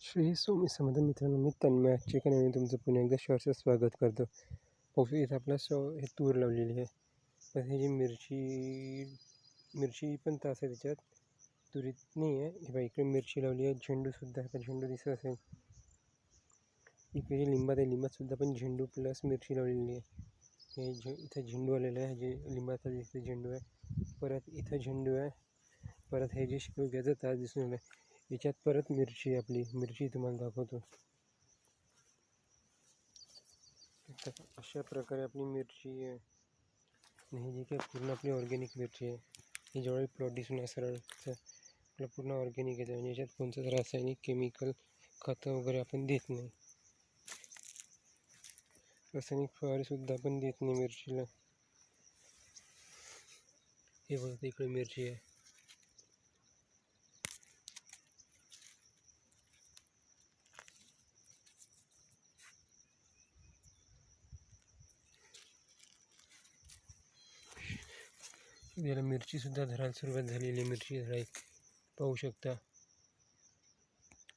श्री स्वामी समर्थ मित्रांनो, मी तन्मय चिकन तुमचं पुन्हा एकदा शहरचं स्वागत करतो. पाहू इथं आपला हे तूर लावलेली आहे. पण ही जी मिरची पण तास आहे त्याच्यात, तुरीत नाही आहे. हे बघा इकडे मिरची लावली आहे, झेंडूसुद्धा आहे. झेंडू दिसत असेल. इकडे लिंबात आहे, लिंबातसुद्धा पण झेंडू प्लस मिरची लावलेली आहे. हे इथं झेंडू आलेलं आहे, जे लिंबाचा दिसते झेंडू आहे. परत इथं झेंडू आहे. परत हे जे शेवग्याचं तास दिसून आलं आहे, याच्यात परत मिरची आहे. आपली मिरची तुम्हाला दाखवतो. अशा प्रकारे आपली मिरची आहे. आणि ही जी काही पूर्ण आपली ऑर्गॅनिक मिरची आहे, ही जेवढी प्लॉट दिसून आहे सरळ आपलं पूर्ण ऑर्गॅनिक येते. म्हणजे याच्यात कोणतंच रासायनिक केमिकल खतं वगैरे आपण देत नाही. रासायनिक फवारेसुद्धा आपण देत नाही मिरचीला. हे बघा इकडे मिरची आहे. याला मिरचीसुद्धा धरायला सुरुवात झालेली आहे. मिरची धराई पाहू शकता.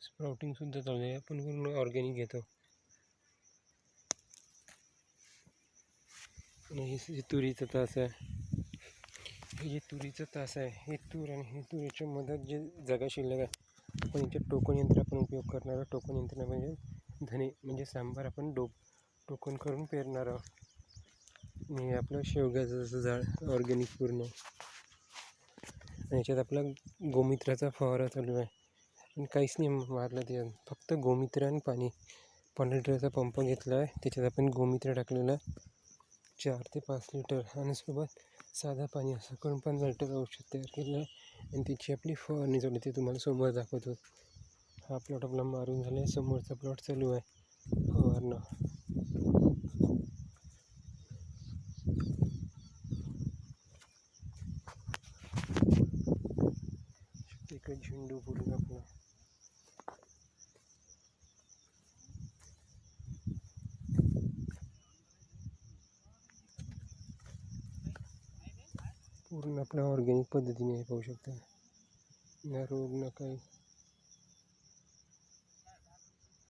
स्प्राउटिंगसुद्धा चालू आहे. आपण पूर्ण ऑर्गॅनिक घेतो. आणि हे तुरीचं तास आहे. हे जे तुरीचं तास आहे, हे तूर आणि हे तुरीच्या मधात जे जागा शिल्लक आहे, आपण याच्यात टोकन यंत्र आपण उपयोग करणार आहोत. टोकन यंत्र म्हणजे धने म्हणजे सांबार आपण टोकन करून पेरणार आहोत. आणि आपलं शेवग्याचं जसं झाड ऑर्गॅनिक पूर्ण. आणि याच्यात आपला गोमूत्राचा फवारा चालू आहे. आणि काहीच नाही मारलं त्याच्यात, फक्त गोमूत्र आणि पाणी. 15 लिटरचा पंप घेतला आहे, त्याच्यात आपण गोमूत्र टाकलेलं 4 ते 5 लिटर आणि सोबत साधं पाणी असं करून 15 लिटर औषध तयार केलं आहे. आणि त्याची आपली फवारणी चालू आहे, ते तुम्हाला समोर दाखवतो. हा प्लॉट आपला मारून झाला आहे. समोरचा प्लॉट चालू आहे फवारणं. इकडे झेंडू पूर्ण आपला पूर्ण आपल्या ऑर्गॅनिक पद्धतीने हे पाहू शकता. ना रोग ना काही.